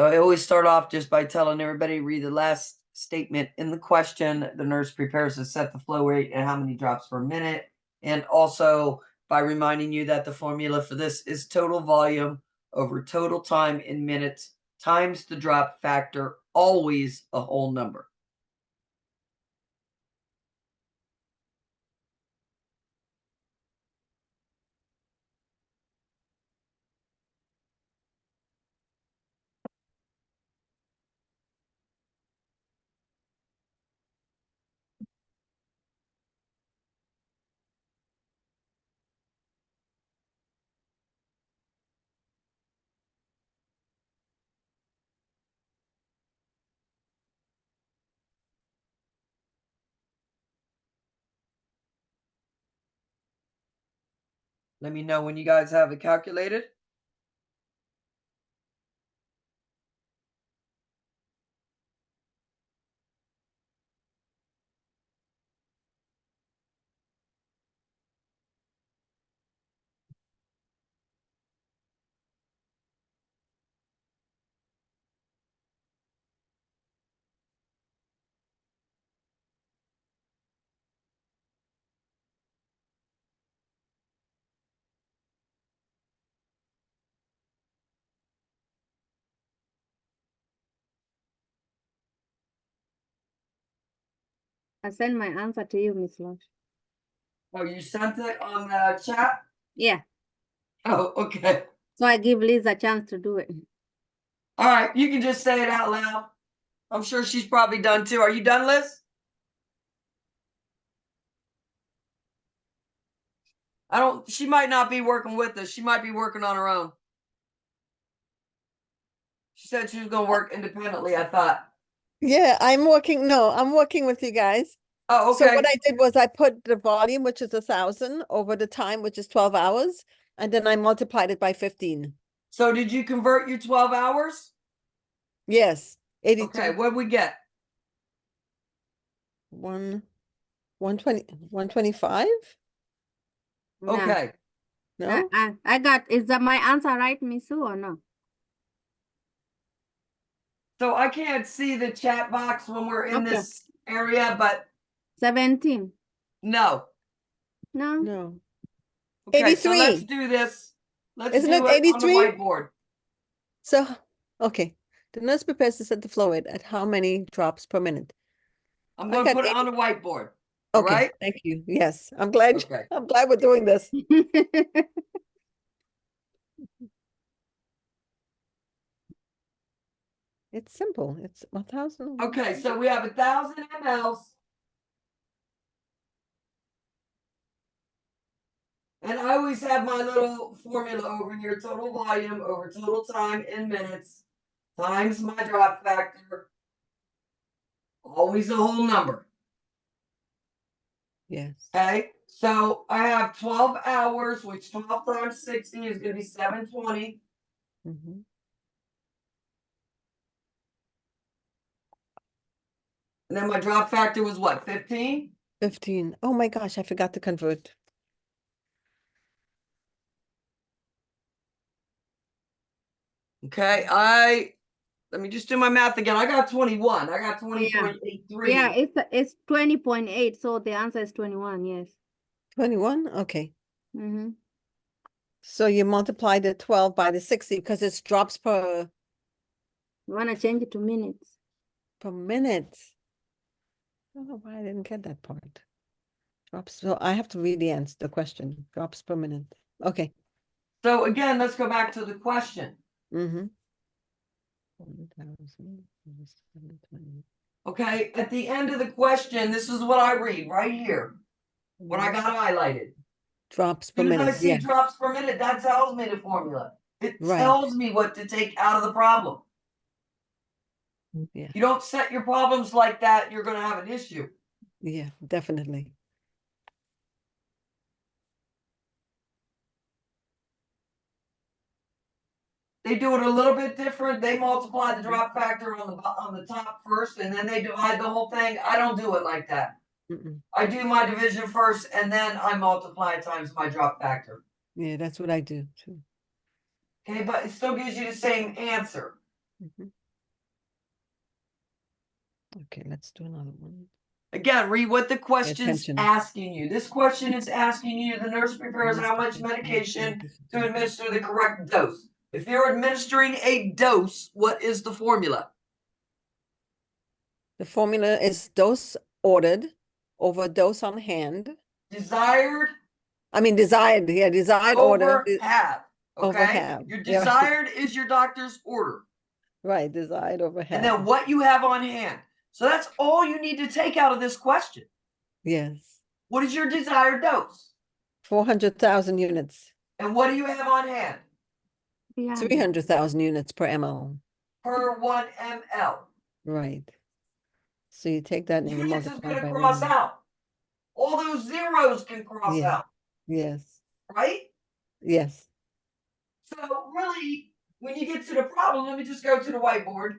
So I always start off just by telling everybody, read the last statement in the question. The nurse prepares to set the flow rate and how many drops per minute. And also by reminding you that the formula for this is total volume over total time in minutes times the drop factor, always a whole number. Let me know when you guys have it calculated. I send my answer to you, Miss Lush. Oh, you sent it on the chat? Yeah. Oh, okay. So I give Liz a chance to do it. All right, you can just say it out loud. I'm sure she's probably done too. Are you done, Liz? She might not be working with us. She might be working on her own. She said she was going to work independently, I thought. Yeah, I'm working with you guys. Oh, So okay. what I did was I put the volume, which is 1,000, over the time, which is 12 hours, and then I multiplied it by 15. So did you convert your 12 hours? Yes, 82. Okay, what'd we get? 120, 125? Okay. No? I got, is that my answer right, Miss Sue, or no? So I can't see the chat box when we're in this area, but 17. no. No? No. Okay, 83. so let's do this. Let's Isn't do it it on the 83? whiteboard. So, okay. The nurse prepares to set the flow rate at how many drops per minute? I'm going to put it on the whiteboard. All Okay, right? thank you. Yes, I'm glad. Okay. I'm glad we're doing this. It's simple. It's 1,000. Okay, so we have 1,000 mLs. And I always have my little formula over here, total volume over total time in minutes times my drop factor. Always a whole number. Yes. Okay, so I have 12 hours, which 12 times 60 is going to be 720. Mhm. And then my drop factor was what, 15? 15. Oh my gosh, I forgot to convert. Okay, let me just do my math again. I got 21. I got 20.83. Yeah, it's 20.8, so the answer is 21, yes. 21? Okay. Mm-hmm. So you multiply the 12 by the 60 because it's drops per You want to change it to minutes? minute. I don't know why I didn't get that part. Drops. So I have to read the question. Drops per minute. Okay. So again, let's go back to the question. Mm-hmm. Okay, at the end of the question, this is what I read right here. What I got highlighted. Drops per As soon as minute. I see Yeah. drops per minute, that tells me the formula. It Right. tells me what to take out of the problem. Yeah. You don't set your problems like that, you're going to have an issue. Yeah, definitely. They do it a little bit different. They multiply the drop factor on the top first, and then they divide the whole thing. I don't do it like that. Mm-mm. I do my division first, and then I multiply it times my drop factor. Yeah, that's what I do too. Okay, but it still gives you the same answer. Mhm. Okay, let's do another one. Again, read what the question's attention. asking you. This question is asking you, the nurse prepares how much medication to administer the correct dose. If you're administering a dose, what is the formula? The formula is dose ordered over dose on hand. Desired Desired, yeah, desired order over have. over Okay? have. Your Yeah, right. desired is your doctor's order. Right, desired over And then have. what you have on hand. So that's all you need to take out of this question. Yes, What is your desired dose? 400,000 units, And what do you have on hand? 300,000 units per ml. Per 1 ml. Right. So you take that and you Units is multiply going to by cross 1. out. All those zeros can cross Yeah. out, Yes, right? yes. So really, when you get to the problem, let me just go to the whiteboard.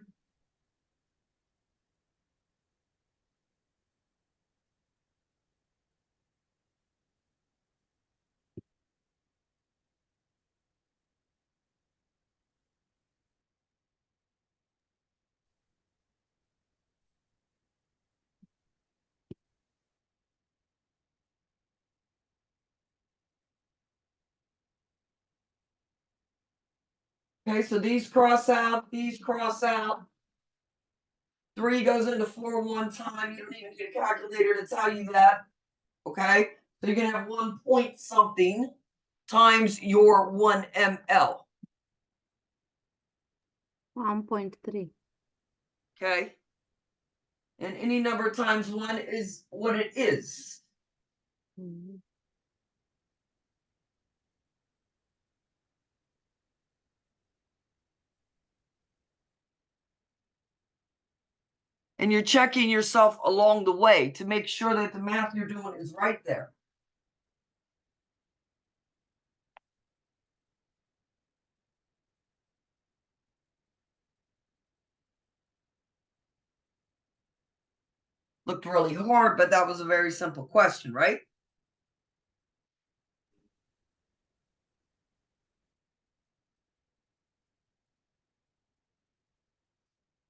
Okay, so these cross out, these cross out. 3 goes into 4 one time. You don't even need a calculator to tell you that. Okay, so you're gonna have 1 point something times your 1 ml. 1.3. Okay, and any number times 1 is what it is. Mhm. And you're checking yourself along the way to make sure that the math you're doing is right there. Looked really hard, but that was a very simple question, right?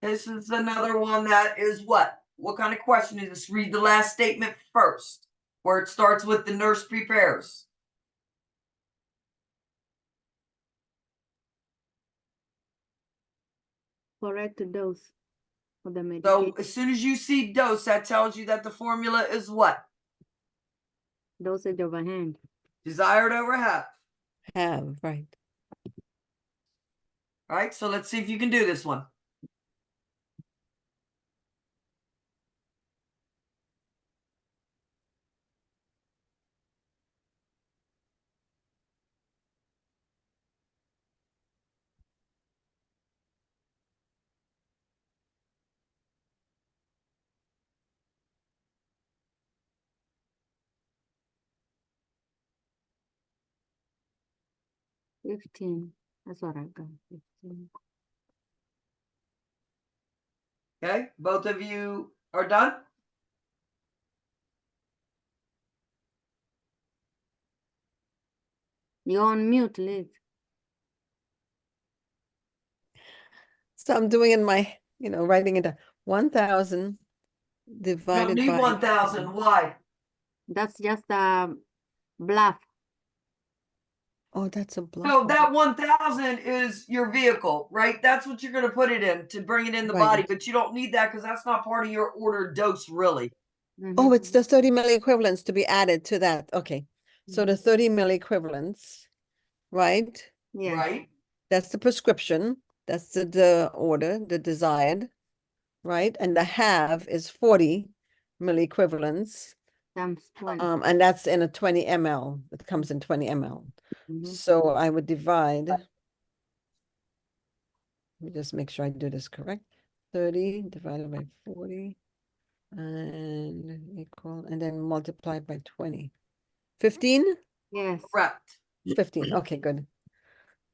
This is another one that is what? What kind of question is this? Read the last statement first, where it starts with the nurse prepares. Correct dose for the So medication. as soon as you see dose, that tells you that the formula is what? Dosage over hand. Desired over half. Have, right. All right, so let's see if you can do this one. Fifteen. That's what I got. 15. Okay, both of you are done? You're on mute, Liz. So I'm doing in my, writing it down. 1,000 You don't divided need by 1,000. Why? That's just a bluff. Oh, that's a bluff. So that 1,000 is your vehicle, right? That's what you're going to put it in to bring it in the body, Right. but you don't need that because that's not part of your ordered dose, really. Oh, Mhm. it's the 30 milliequivalents to be added to that. Okay. So the 30 milliequivalents, right? Yes. Right? That's the prescription. That's the order, the desired, right? And the have is 40 milliequivalents. Times 20. And that's in a 20 ml. It comes in 20 ml. Mhm. So I would divide. Let me just make sure I do this correct. 30 divided by 40 and equal, and then multiplied by 20. 15? Yes. Correct. 15. Okay, good.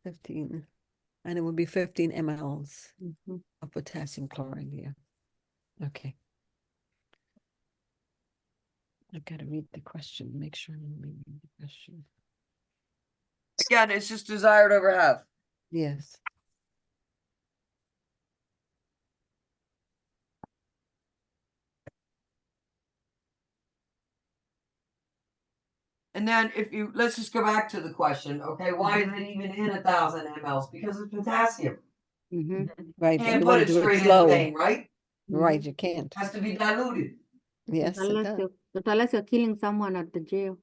15. And it would be 15 mLs Mhm. of potassium chloride here. Okay. I've got to read the question, make sure I'm reading the question. Again, it's just desired over have. Yes. And then if you, let's just go back to the question, okay, why is it even in 1,000 mLs? Because it's potassium. Right, and Can't you put wanna it do it straight in the slow. vein, right? Right, you can't. Has to be diluted. Yes, it does. Unless you're killing someone at the jail.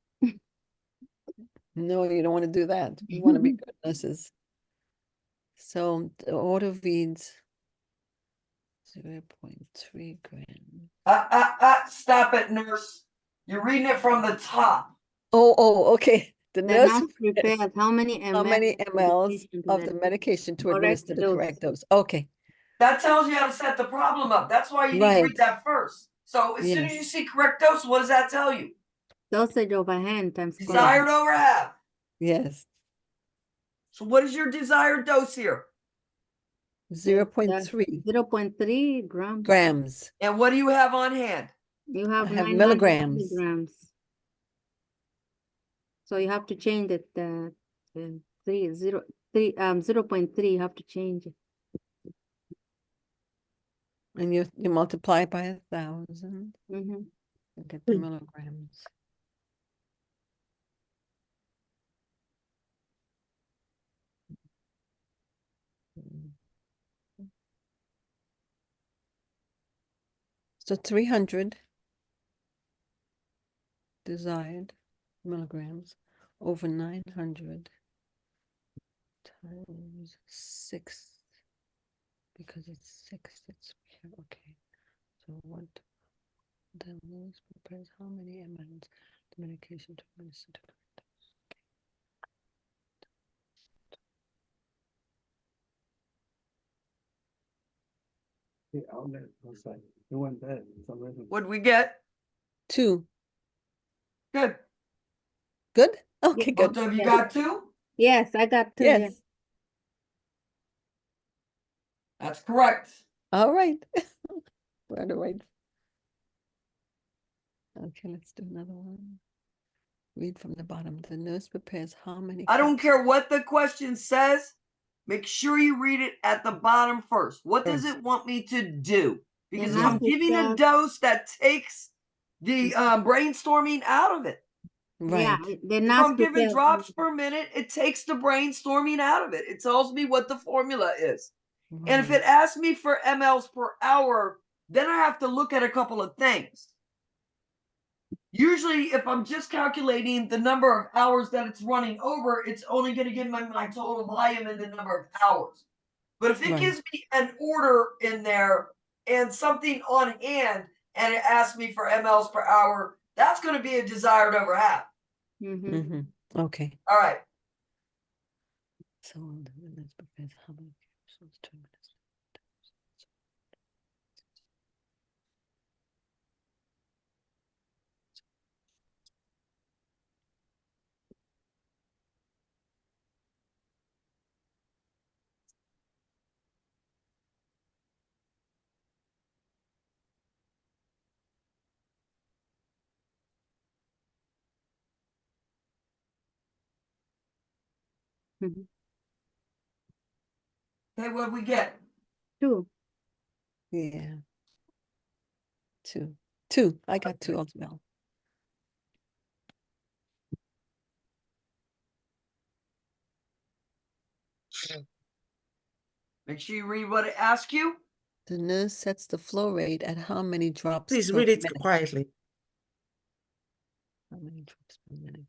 No, you don't wanna do that. You wanna be good nurses. So the order reads 0.3 grams. Stop it, nurse. You're reading it from the top. Oh, okay. The The nurse nurse prepares how many ml how many mLs medication to of the the medication to correct administer the dose. correct dose. Okay, That tells you how to set the problem up. That's why you need to Right. read that first. So as soon as you Yes. see correct dose, what does that tell you? Dosage over hand times correct. Desired over half. yes. So what is your desired dose here? 0.3 0.3 grams. grams. And what do you have on hand? You have I have 900 milligrams. milligrams. So you have to change it, 0.3, you have to change it. And you multiply by 1,000 Mhm. and get the milligrams. So 300 desired milligrams over 900 times 6, because it's 6, it's here, okay. So what the nurse prepares how many mLs the medication to administer to correct dose. What'd we get? 2. Good. Good? Okay, Both good. of you Yeah. got 2? Yes, I got 2, yeah. Yes. That's correct. All right. We're on the right. Okay, let's do another one. Read from the bottom. The nurse prepares how many I don't capsules? care what the question says. Make sure you read it at the bottom first. What does First. it want me to do? Because if nurse I'm giving a prepares- dose that takes the brainstorming out of it. Yeah, Right. the If nurse I'm giving prepares. drops per minute, it takes the brainstorming out of it. It tells me what the formula is. And if Right. it asks me for mLs per hour, then I have to look at a couple of things. Usually, if I'm just calculating the number of hours that it's running over, it's only going to give me my total volume and the number of hours. But if it Right. gives me an order in there and something on hand and it asks me for mLs per hour, that's going to be a desired over half. Okay. All right. So the nurse prepares how many capsules to administer? Mhm. Okay, what we get? 2. Yeah. 2. 2. I got 2 as well. Make sure you read what it asks you. The nurse sets the flow rate at how many drops Please per read it minute? quietly. How many drops per minute?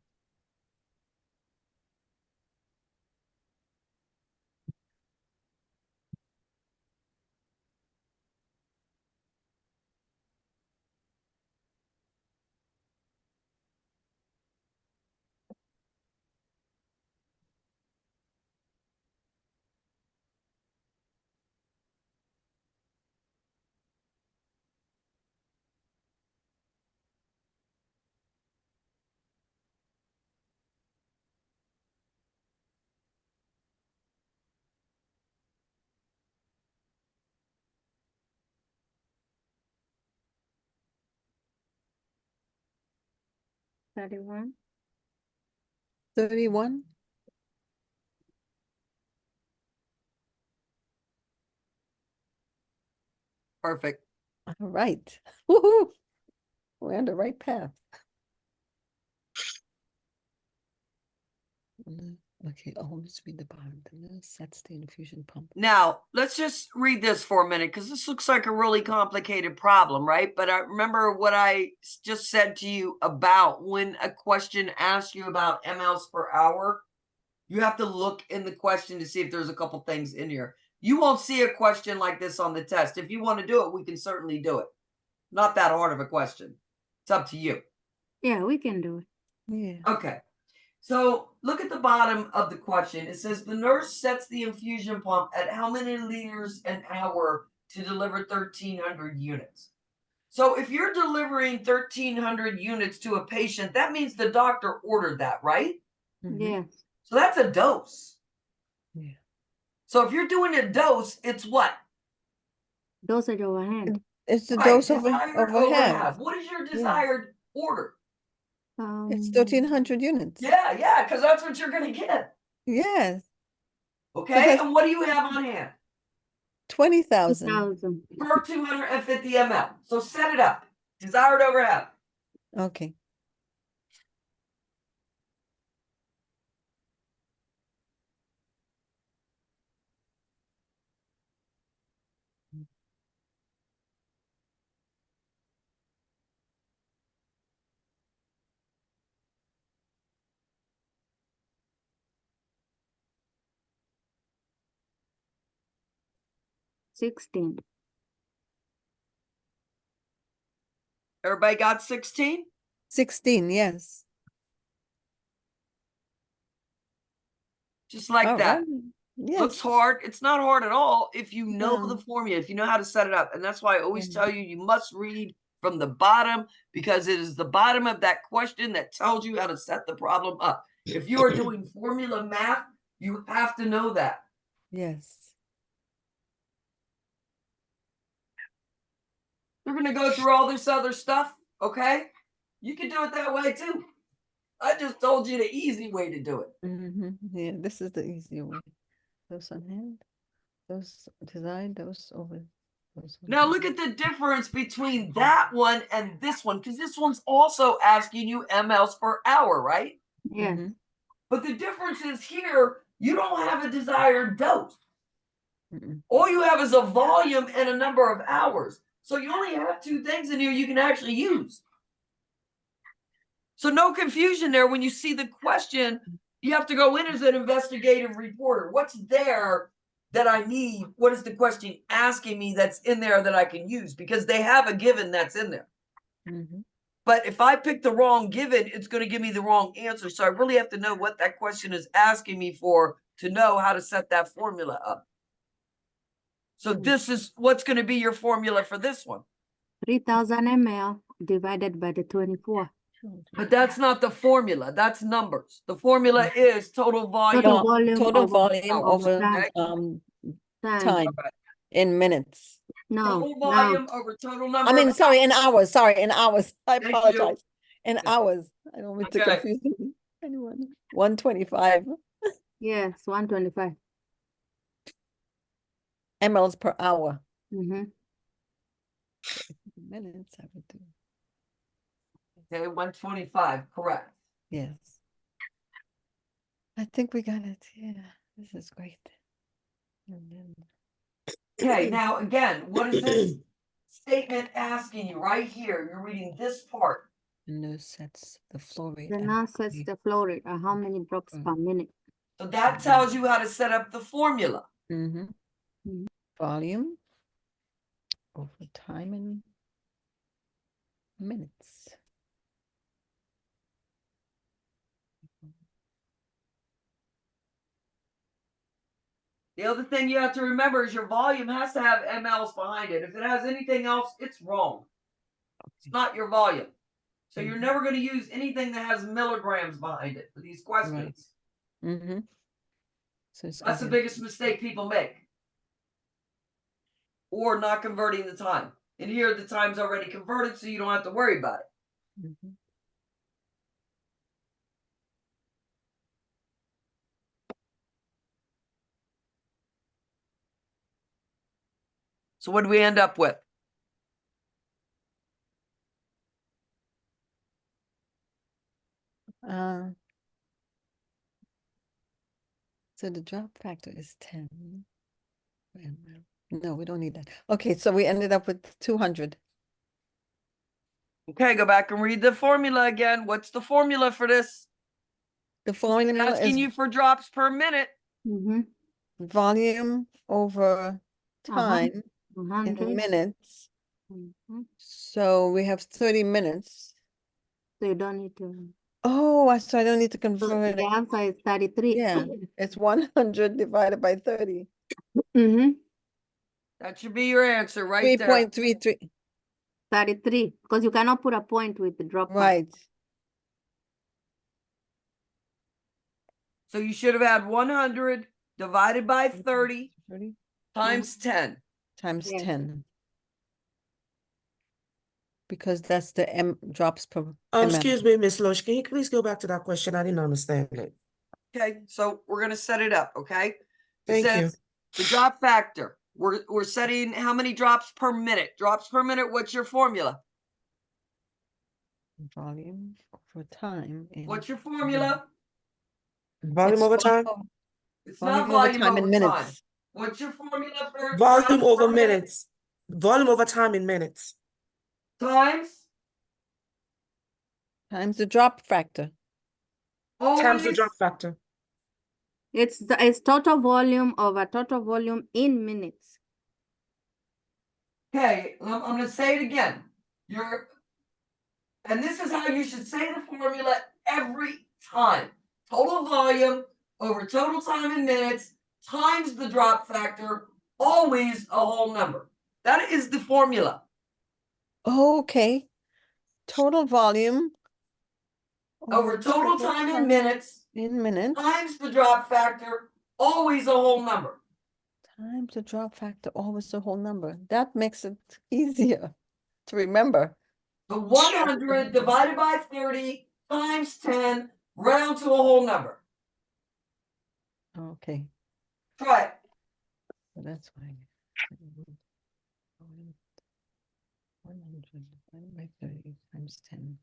$31. 31? Perfect. All right. Woohoo! We're on the right path. Okay, always read the bottom. The nurse sets the infusion pump. Now, let's just read this for a minute because this looks like a really complicated problem, right? But I remember what I just said to you about when a question asks you about mLs per hour, you have to look in the question to see if there's a couple things in here. You won't see a question like this on the test. If you want to do it, we can certainly do it. Not that hard of a question. It's up to you. Yeah, we can do it. Yeah. Okay. So look at the bottom of the question. It says the nurse sets the infusion pump at how many liters an hour to deliver 1,300 units. So if you're delivering 1,300 units to a patient, that means the doctor ordered that, right? Mhm. Yes. So that's a dose. Yeah. So if you're doing a dose, it's what? Dosage overhand. It's the Right, dose of desired over half. What is your Yes. desired order? It's 1,300 units. Yeah, because that's what you're going to get. Yes. Okay, that's- and what do you have on hand? 20,000. 2,000. Per 250 ml. So set it up. Desired over half. Okay. $16. Everybody got 16? 16, yes. Just like All that. right. Yes. Looks hard. It's not hard at all if you know No. the formula, if you know how to set it up. And that's why I always Yeah. tell you, you must read from the bottom because it is the bottom of that question that tells you how to set the problem up. If you are doing formula math, you have to know that. Yes. We're going to go through all this other stuff, okay? You can do it that way too. I just told you the easy way to do it. Yeah, this is the easier way. Those on hand, those designed, those over. Those on Now hand. look at the difference between that one and this one, because this one's also asking you mLs per hour, right? Yes. Mhm. But the difference is here, you don't have a desired dose. Mm-mm. All you have is a volume and a number of hours. So you only have two things in here you can actually use. So no confusion there. When you see the question, you have to go in as an investigative reporter. What's there that I need? What is the question asking me that's in there that I can use? Because they have a given that's in there. Mhm. But if I pick the wrong given, it's going to give me the wrong answer. So I really have to know what that question is asking me for to know how to set that formula up. So this is what's going to be your formula for this one. 3,000 ml divided by the 24. But that's not the formula. That's numbers. The formula is total volume. Total volume Total over- volume over over time. time in minutes. No, Total no. volume over total number. I mean, of sorry, in hours. Sorry, in hours. I Thank you. apologize. In hours. I don't want to Okay. confuse anyone. 125 Yes, 125. mLs per hour. Mm-hmm. Minutes, I would do. Okay, 125, correct. Yes. I think we got it. Yeah, this is great. And then Okay, now again, what is this statement asking you right here? You're reading this part. the nurse sets the flow rate. The at nurse sets 20. the flow rate at how many drops per minute. So that tells you how to set up the formula. Mhm. Mhm. Volume over time in minutes. The other thing you have to remember is your volume has to have mLs behind it. If it has anything else, it's wrong. It's not your volume. So you're never going to use anything that has milligrams behind it for these questions. Mm-hmm. So it's That's the gonna be biggest mistake people make. Or not converting the time. And here the time's already converted, so you don't have to worry about it. Mhm. So what do we end up with? So the drop factor is 10. Wait a minute. No, we don't need that. Okay, so we ended up with 200. Okay, go back and read the formula again. What's the formula for this? The formula Asking is you for drops per minute. Mm-hmm. volume over time in 100. minutes. Mhm. So we have 30 minutes. So you don't need to. Oh, so I don't need to So convert the it. answer is 33. Yeah, it's 100 divided by 30. Mm-hmm. That should be your answer right there. 3.33. 33, because you cannot put a point with the drop factor. Right. So you should have had 100 divided by 30 30 times 10. times Yes. 10. Because that's the M drops per mm. Excuse me, Miss Loesch, can you please go back to that question? I didn't understand it. Okay, so we're gonna set it up, okay? It Thank you. says the drop factor. We're setting how many drops per minute. Drops per minute, what's your formula? Volume over time. What's your formula? Volume over time? It's Volume not over volume time over in time. minutes. What's your formula for Volume drops over per minute? minutes. Volume over time in minutes. Times Times the drop factor. Times the always drop factor. It's total volume over total volume in minutes. okay. I'm gonna say it again. And this is how you should say the formula every time. Total volume over total time in minutes times the drop factor, always a whole number. That is the formula. Okay. Total volume Over total time in minutes in minutes times the drop factor, always a whole number. times the drop factor, always the whole number. That makes it easier to remember. The 100 divided by 30 times 10, round to a whole number. Okay, Try it. so that's why. 100 divided by 30 times 10.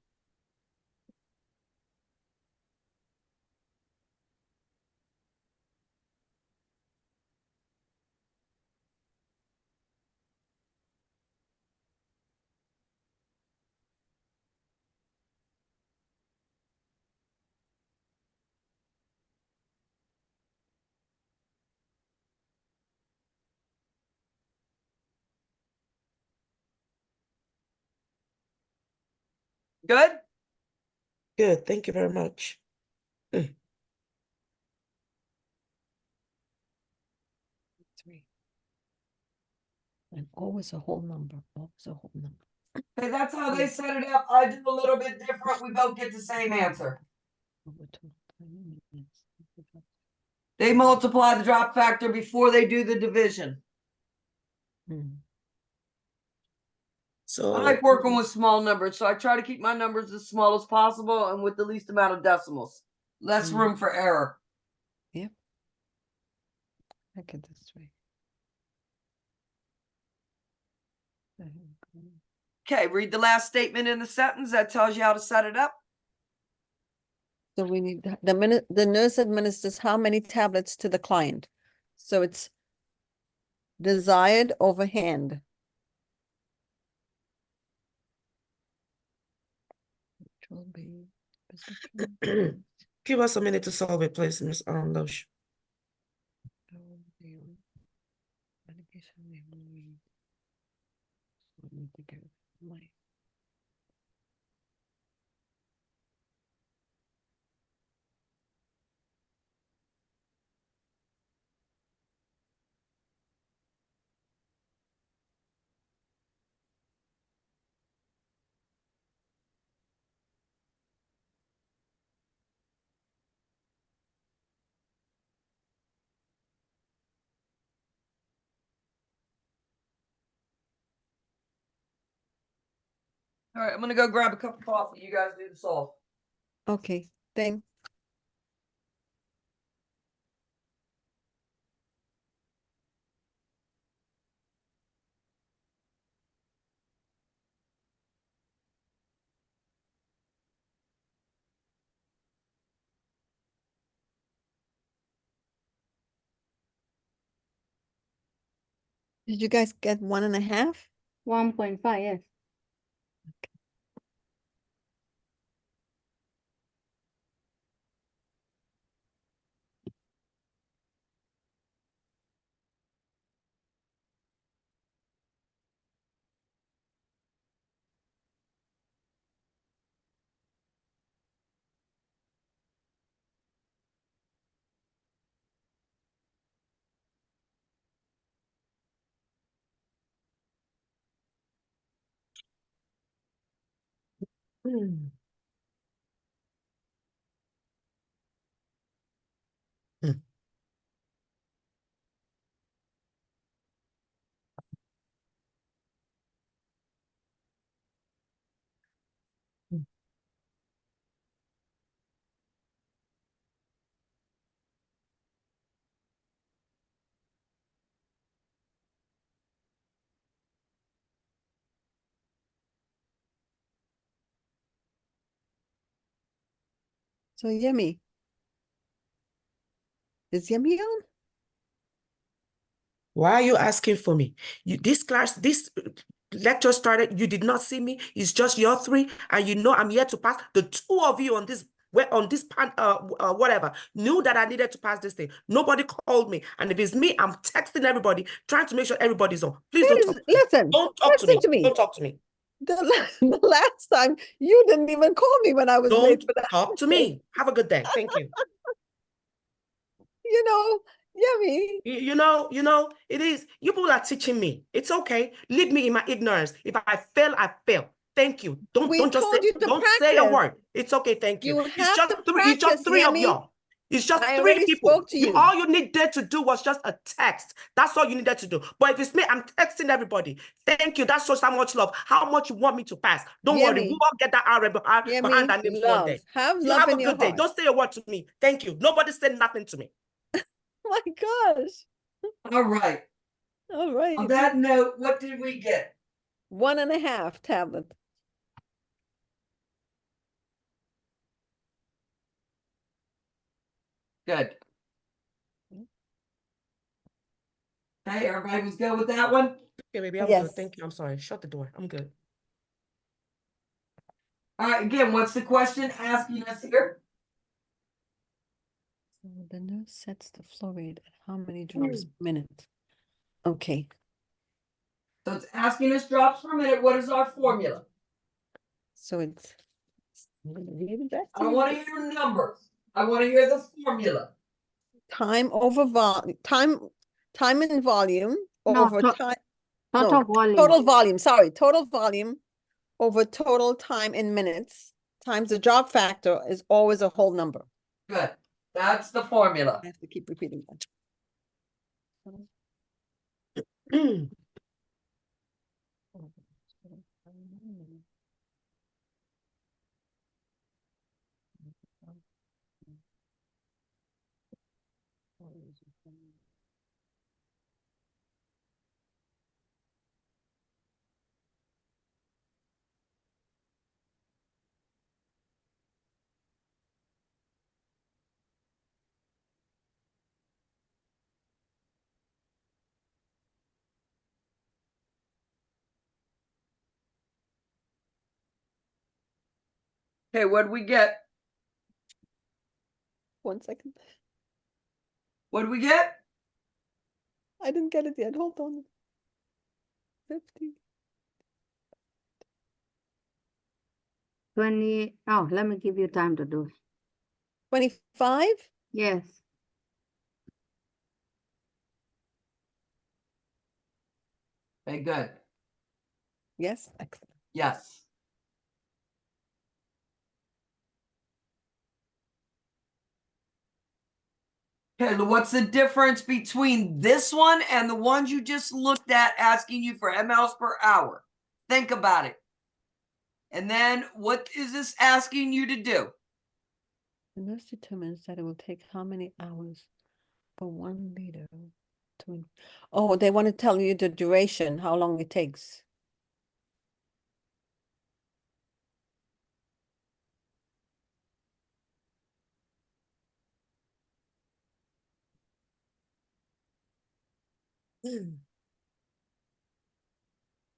Good? Good, thank you very much. 3. And always a whole number, always a whole number. Okay, that's how they set it up. I do a little bit different. We both get the same answer. Over total time in minutes. They multiply the drop factor before they do the division. Hmm. So I like working with small numbers, so I try to keep my numbers as small as possible and with the least amount of decimals. Less Mm. room for error. Make it this way. Okay, read the last statement in the sentence that tells you how to set it up. So we need the nurse administers how many tablets to the client? So it's desired over hand. Control B, prescription, give us a minute to solve it, please, Miss Loesch. control B, medication memory. So I need to get my All right, I'm gonna go grab a cup of coffee. You guys do the solve. okay, thank. Did you guys get 1.5? 1.5, yes. Hmm. Hmm. Hmm. So Yemi. Is Yemi on? Why are you asking for me? This class, this lecture started, you did not see me. It's just your three, and you know I'm here to pass. The two of you on this whatever knew that I needed to pass this thing. Nobody called me, and if it's me, I'm texting everybody, trying to make sure everybody's on. Please don't talk. Listen, Don't talk to listen me. to me. Don't talk to me. The last time you didn't even call me when I was late Don't for that. talk to me. Have a good day. Thank you. You know, Yemi. You know, it is. You people are teaching me. It's okay. Leave me in my ignorance. If I fail, I fail. Thank you. We Don't just say, told you to don't say a practice. word. It's okay. Thank you. You have to It's just practice, three of Yemi. y'all. It's just I three already people. spoke to you. All you needed to do was just a text. That's all you needed to do. But if it's me, I'm texting everybody. Thank you. That shows how much love, how much you want me to pass. Don't worry. Yemi. We all get that R behind Yemi, our names one love. day. Have You love have in a your good day. heart. Don't say a word to me. Thank you. Nobody said nothing to me. My gosh. All right. All On right. that note, what did we get? 1.5 tablet. Good. Okay, everybody was good with that one? Okay, baby, I'm Yes. good. Thank you. I'm sorry. Shut the door. I'm good. All right, again, what's the question asking us here? So the nurse sets the flow rate at how many drops per minute? Okay. So it's asking us drops per minute. What is our formula? So it's I'm gonna read it back I to don't you. want to hear numbers. I want to hear the formula. Time over time and volume No, over time. total volume. Total volume. Sorry, total volume over total time in minutes times the drop factor is always a whole number. Good. That's the formula. I have to keep repeating that. Okay, what did we get? 1 second. What did we get? I didn't get it yet. Hold on. 50. 20. Oh, let me give you time to do it. 25? Yes. Okay, good. Yes, excellent. Yes. Okay, what's the difference between this one and the ones you just looked at asking you for mLs per hour? Think about it. And then what is this asking you to do? The nurse determines that it will take how many hours for 1 liter to. Oh, they want to tell you the duration, how long it takes.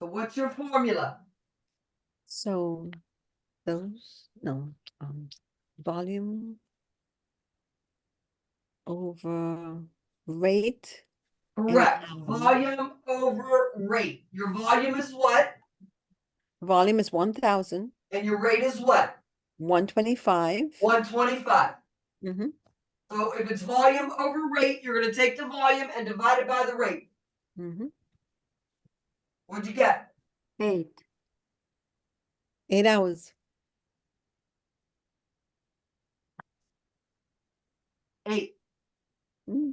So what's your formula? So those, no, volume over rate. Correct. hours. Volume over rate. Your volume is what? Volume is 1,000, And your rate is what? 125. 125. Mm-hmm. So if it's volume over rate, you're going to take the volume and divide it by the rate. Mm-hmm. What'd you get? 8. 8 hours. 8. Mm-hmm.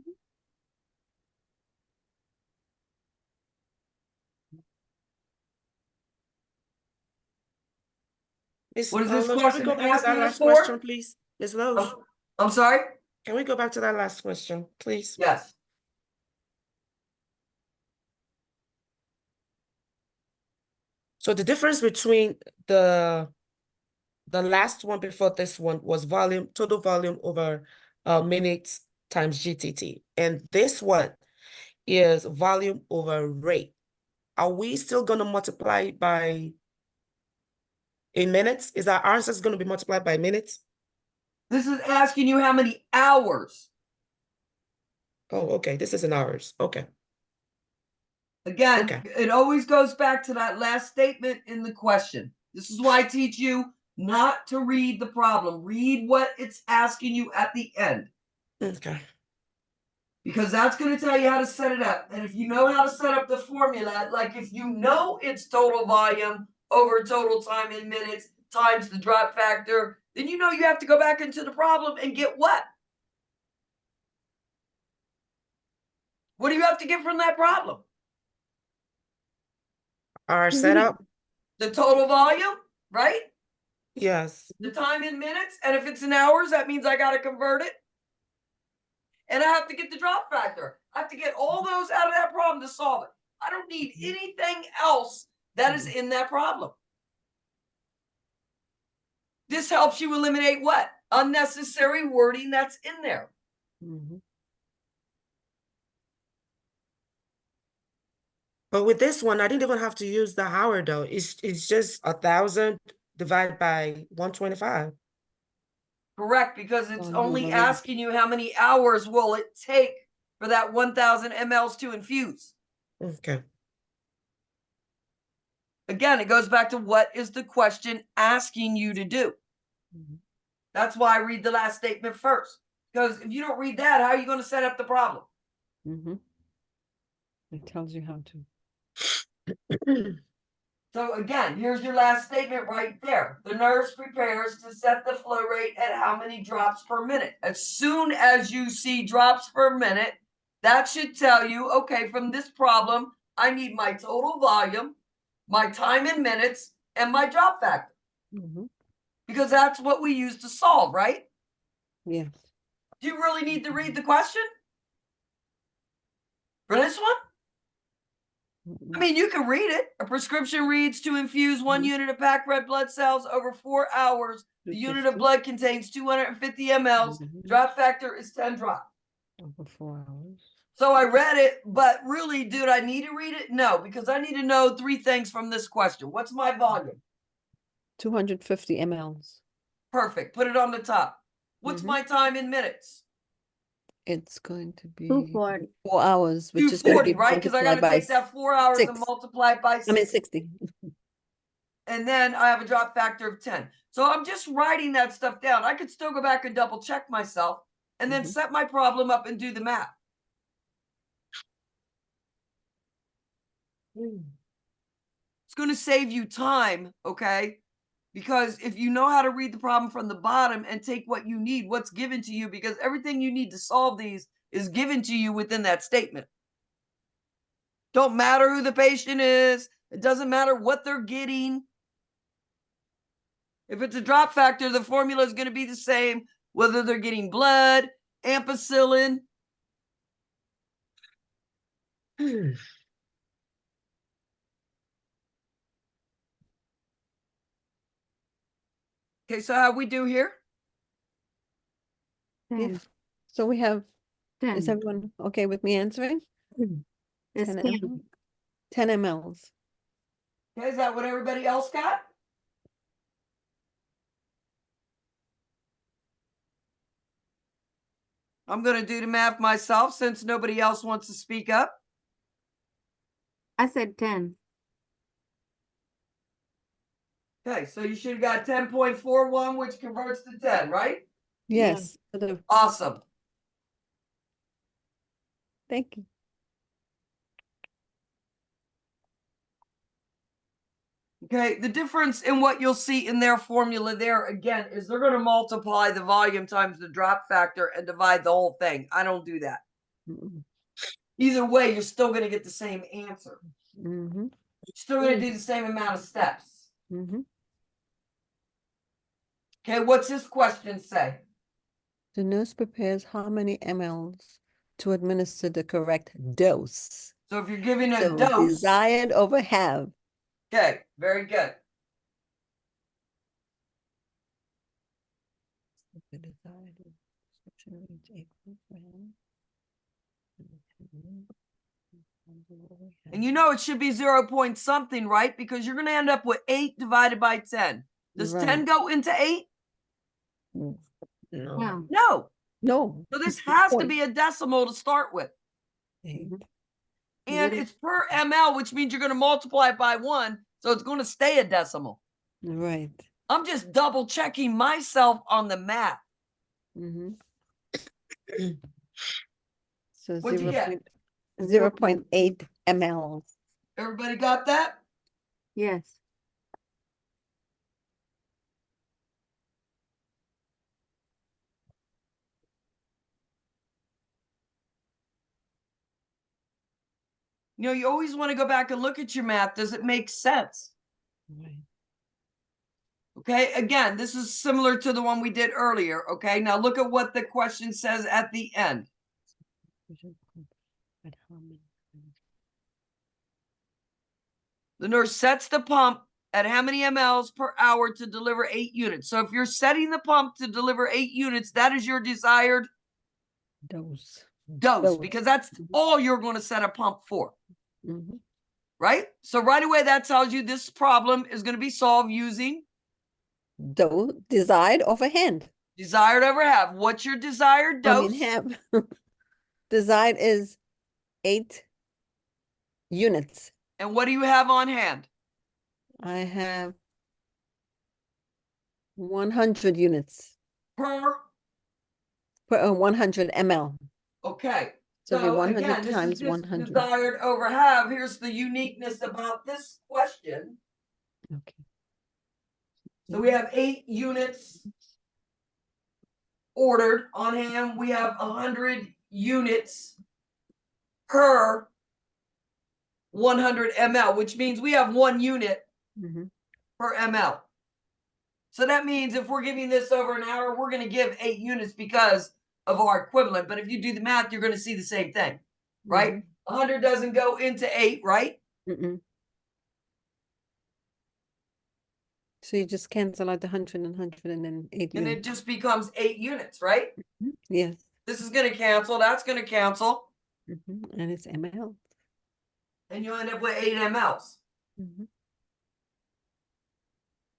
Miss What is this Loesch, can we question go back to that asking us last for? question, please? Miss Loesch, I'm sorry? can we go back to that last question, please? Yes. So the difference between the last one before this one was volume, total volume over minutes times GTT. And this one is volume over rate. Are we still going to multiply by in minutes? Is our answer going to be multiplied by minutes? This is asking you how many hours. Oh, okay. This is in hours. Okay. Again, Okay. it always goes back to that last statement in the question. This is why I teach you not to read the problem. Read what it's asking you at the end, Okay. because that's going to tell you how to set it up. And if you know how to set up the formula, like if you know it's total volume over total time in minutes times the drop factor, then you know you have to go back into the problem and get what? What do you have to get from that problem? Our setup? The total volume, right? Yes. The time in minutes. And if it's in hours, that means I got to convert it. And I have to get the drop factor. I have to get all those out of that problem to solve it. I don't need anything else that is in that problem. This helps you eliminate what? Unnecessary wording that's in there. Mm-hmm. But with this one, I didn't even have to use the hour though. It's just 1,000 divided by 125. Correct, because it's Volume only over rate. asking you how many hours will it take for that 1,000 mLs to infuse. Okay. Again, it goes back to what is the question asking you to do. Mhm. That's why I read the last statement first. Because if you don't read that, how are you going to set up the problem? Mm-hmm. It tells you how to. So again, here's your last statement right there. The nurse prepares to set the flow rate at how many drops per minute. As soon as you see drops per minute, that should tell you, okay, from this problem, I need my total volume, my time in minutes, and my drop factor. Mm-hmm. Because that's what we use to solve, right? Yes. Do you really need to read the question for this one? I mean, you can read it. A prescription reads to infuse 1 Mhm. unit of packed red blood cells over 4 hours. The unit of 250. blood contains 250 mLs. Mhm. Drop factor is 10 drops. Over 4 hours. So I read it, but really, dude, I need to read it? No, because I need to know 3 things from this question. What's my volume? 250 mLs. Perfect. Put it on the top. What's Mhm. my time in minutes? It's going to be 240. 4 hours, which is going to 240, be right? Because I got multiplied to by take that 4 hours and 6. multiply it by 6. I mean 60. And then I have a drop factor of 10. So I'm just writing that stuff down. I could still go back and double check myself and then Mhm. set my problem up and do the math. It's going to save you time, okay? Because if you know how to read the problem from the bottom and take what you need, what's given to you, because everything you need to solve these is given to you within that statement. Don't matter who the patient is. It doesn't matter what they're getting. If it's a drop factor, the formula is going to be the same, whether they're getting blood, ampicillin. Okay, so how we do here? 10. If so, we have. Is 10. everyone okay with me answering? It's 10 10. ml. 10 mLs. Okay, is that what everybody else got? I'm going to do the math myself since nobody else wants to speak up. I said 10. Okay, so you should have got 10.41, which converts to 10, right? Yes. sort of- Awesome. Thank you. Okay, the difference in what you'll see in their formula there, again, is they're going to multiply the volume times the drop factor and divide the whole thing. I don't do that. Mm-mm. Either way, you're still going to get the same answer. Mhm. You're still going to do the same amount of steps. Mhm. Okay, what's this question say? The nurse prepares how many mLs to administer the correct dose. So if you're giving a So dose, desired over have. okay, very good. The desired prescription rate equal gram. And you know it should be 0 point something, right? Because you're going to end up with 8 divided by 10. Does 10 Right. go into 8? No. No. No. No. So this it's the has to point. be a decimal to start with. Eight. And Zero. it's per ml, which means you're going to multiply it by 1. So it's going to stay a decimal. Right. I'm just double checking myself on the math. Mhm. So What'd you get? 0.8 mL. Everybody got that? Yes. You know, you always want to go back and look at your math. Does it make sense? Right. Okay, again, this is similar to the one we did earlier. Okay, now look at what the question says at the end. At how many? The nurse sets the pump at how many mLs per hour to deliver 8 units. So if you're setting the pump to deliver 8 units, that is your desired Dose. dose, because that's all you're going to set a pump for, Mhm. right? So right away, that tells you this problem is going to be solved using Desired over hand. desired over have. What's your desired I dose? mean have. Desired is 8 units. And what do you have on hand? I have 100 units Per, per 100 ml. okay. So it'll be So 100 again, this is times just 100. desired over have. Here's the uniqueness about this question. Okay. So we have 8 units ordered on hand. We have 100 units per 100 ml, which means we have 1 unit Mhm. per ml. So that means if we're giving this over an hour, we're going to give 8 units because of our equivalent. But if you do the math, you're going to see the same thing, right? 100 doesn't go into 8, right? Mm-mm. So you just cancel out the 100 and 100 and then 8 And it units. just becomes 8 units, right? Mhm. Yes. This is going to cancel. That's going to cancel. And it's ml. And you end up with 8 mLs. Mhm.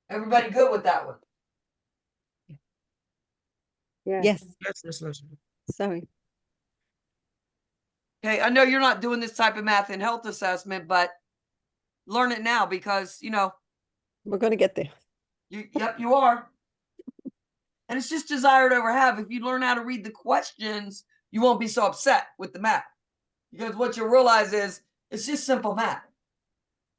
Everybody good with that one? Yes. Yes. Sorry. Okay, I know you're not doing this type of math in health assessment, but learn it now because, you know, We're going to get there. yep, you are. And it's just desired over have. If you learn how to read the questions, you won't be so upset with the math. Because what you'll realize is it's just simple math.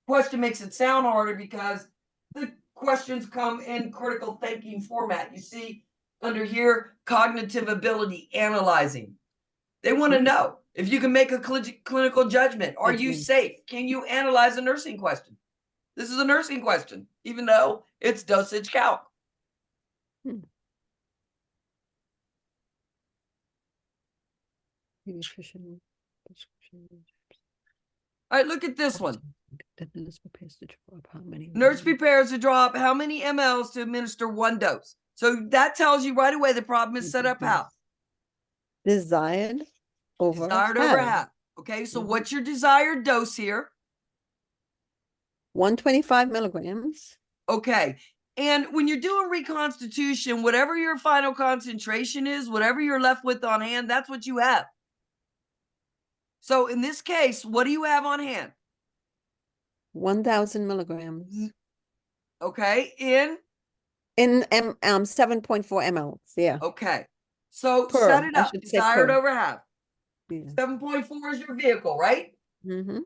Question makes it sound harder because the questions come in critical thinking format. You see under here, cognitive ability, analyzing. They want to know if you can make a clinical judgment. Are you Judgment. safe? Can you analyze a nursing question? This is a nursing question, even though it's dosage calc. Nutrition prescription. All right, look at this one. That the nurse prepares to draw up how many. Nurse ml. prepares to drop how many mLs to administer 1 dose. So that tells you right away the problem is set up how? Desired over Desired over have. Okay, so Mhm. what's your desired dose here? 125 milligrams. Okay. And when you're doing reconstitution, whatever your final concentration is, whatever you're left with on hand, that's what you have. So in this case, what do you have on hand? 1,000 milligrams. Okay. In 7.4 mLs. Yeah. okay. So Per, set it I up. should say Desired per. over half. Yeah. 7.4 is your vehicle, right? Mm-hmm.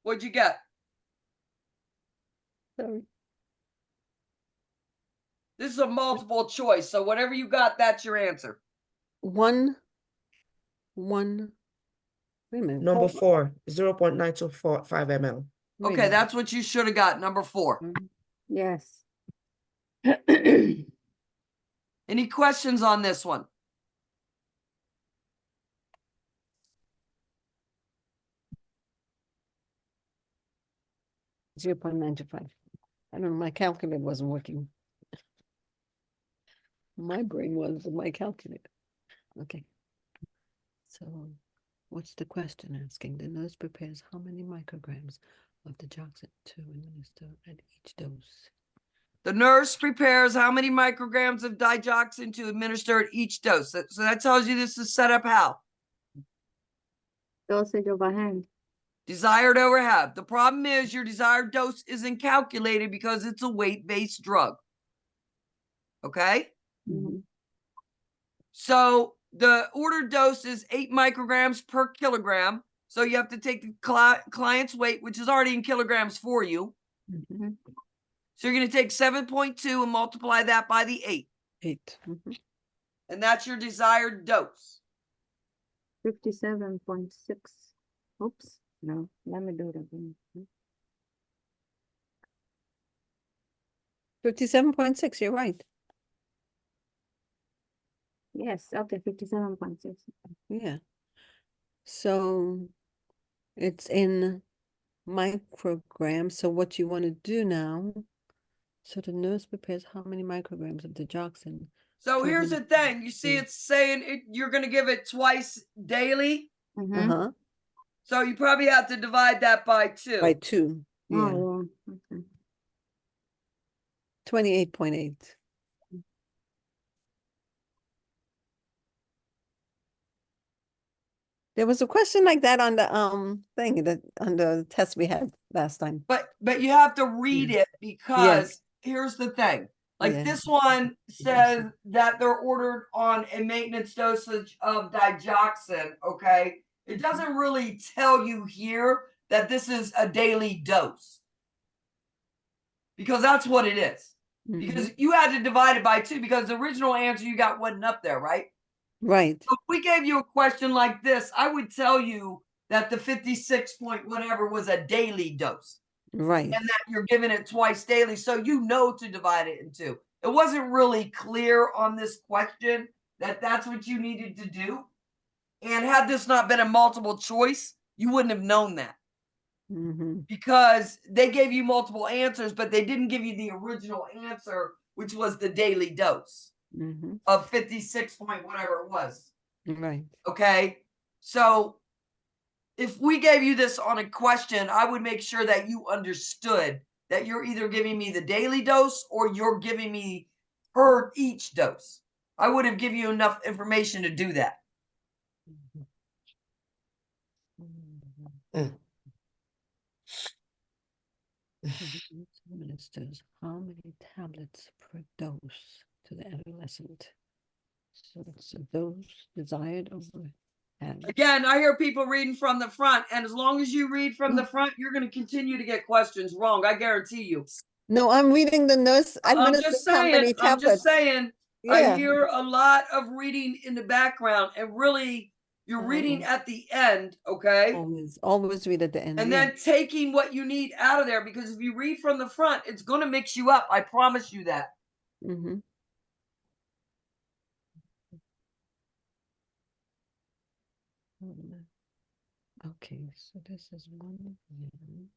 What'd you get? Sorry. This is a multiple choice. So whatever you got, that's your answer. One. Wait a minute. Number hold on. 4, 0.9245 ml. Wait a Okay, minute. that's what you should have got. Number 4. Yes. Any questions on this one? Mm-hmm. 0.95. I don't know, my calculator wasn't working. My brain was, but my calculator. Okay. So what's the question asking? The nurse prepares how many micrograms of the digoxin to administer at each dose? The nurse prepares how many micrograms of digoxin to administer at each dose. So that tells you this is set up how? Dosage over hand. Desired over half. The problem is your desired dose isn't calculated because it's a weight-based drug. Okay? Mhm. So the ordered dose is 8 micrograms per kilogram. So you have to take the client's weight, which is already in kilograms for you. Mhm. So you're going to take 7.2 and multiply that by the 8. 8. Mhm. And that's your desired dose. 57.6. Oops. No, let me do it again. 57.6, you're right. Yes, okay, 57.6. Yeah. So it's in micrograms. So what you want to do now, so the nurse prepares how many micrograms of digoxin? So to here's the administer thing. You see to- it's saying you're going to give it twice daily. Mhm. Uh-huh. So you probably have to divide that by 2. By 2. Yeah. Oh, yeah. Okay. 28.8. There was a question like that on the thing that on the test we had last time. But you have to read it because here's the thing. Like Yeah. this one says that they're ordered on a maintenance dosage of digoxin, okay? It doesn't really tell you here that this is a daily dose. Because that's what it is. Because you had to divide it by 2 because the original answer you got wasn't up there, right? Right. So if we gave you a question like this, I would tell you that the 56 point whatever was a daily dose. Right. And that you're giving it twice daily, so you know to divide it in 2. It wasn't really clear on this question that that's what you needed to do. And had this not been a multiple choice, you wouldn't have known that. Because they gave you multiple answers, but they didn't give you the original answer, which was the daily dose of 56 point whatever it was. Right. Okay. So if we gave you this on a question, I would make sure that you understood that you're either giving me the daily dose or you're giving me per each dose. I would have given you enough information to do that. Administers how many tablets per dose to the adolescent? So it's a dose desired over. Again, I hear people reading from the front, and as long as you read from the front, you're going to continue to get questions wrong. I guarantee you. No, I'm reading the nurse. I'm just saying. I'm just saying. Yeah. I hear a lot of reading in the background, and really, you're reading at the end, okay? Always read at the end. And yeah. then taking what you need out of there, because if you read from the front, it's going to mix you up. I promise you that. Mm-hmm. Okay, so this is 1 million.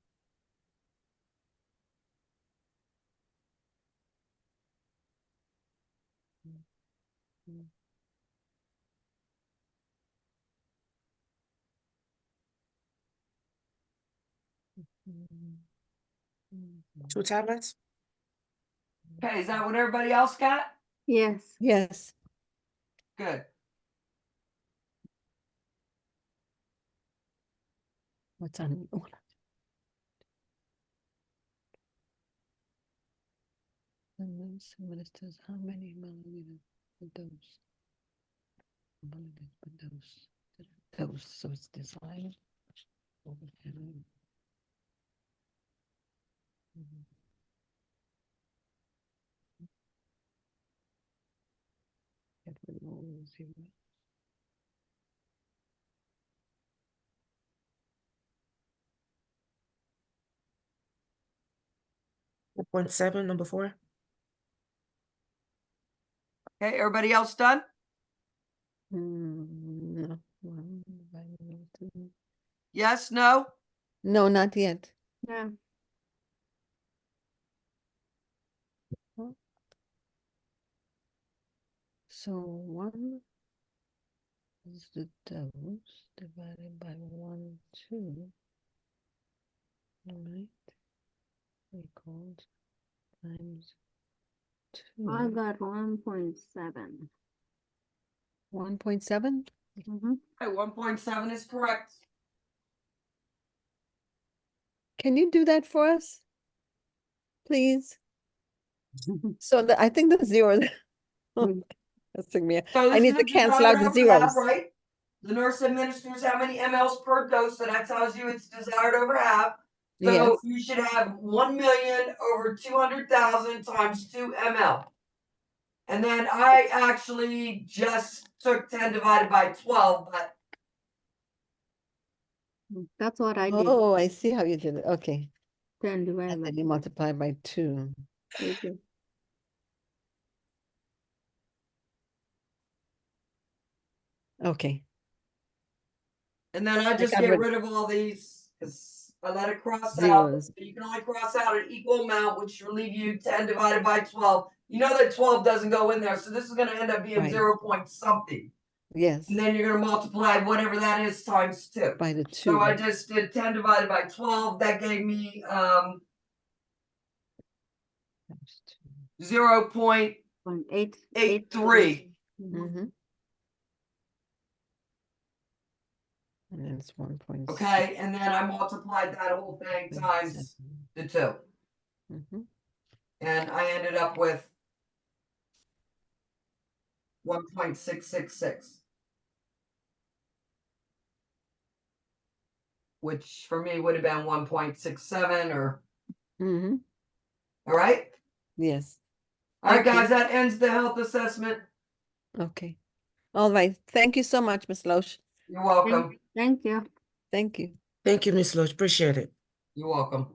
Two tablets? Okay, is that what everybody else got? Yes. Yes. Good. What's on? And then administers how many milliliters per dose? Milliliters per dose. Dose. So it's designed. Zero. 4.7, number 4. Okay, everybody else done? No. 1 divided by 2. Yes, no? No, not yet. Yeah. So 1 is the dose divided by 1, 2. All right. Equals times 2. I got 1.7. 1.7? Mm-hmm. Okay, 1.7 is correct. Can you do that for us? Please. So I think the zeros. That's took me. So I this need is to a cancel desired out the over half, zeros. right? The nurse administers how many mLs per dose, so that tells you it's desired over half. So Yes. you should have 1 million over 200,000 times 2 ml. And then I actually just took 10 divided by 12, but That's what I did. Oh, I see how you did it. Okay. 10 divided And by then you multiply by 2. 2. Okay. Okay. and then I just got get rid- rid of all these because I let it cross out. Zeros. You can only cross out an equal amount, which will leave you 10 divided by 12. You know that 12 doesn't go in there, so this is going to end up being Right. 0 point something. Yes. And then you're going to multiply whatever that is times 2. By the 2. So I just did 10 divided by 12. That gave me Times 0.83. 0.883. Mm-hmm. And then it's 1.6. Okay, and then I multiplied that whole thing times the 2. Mm-hmm. And I ended up with 1.666. Which for me would have been 1.67 or, Mm-hmm. all right? Yes. All right, Thank you. guys, that ends the health assessment. Okay. All right. Thank you so much, Ms. Loesch. You're welcome. Thank you. Thank you. Thank you, Miss Loach. Appreciate it. You're welcome.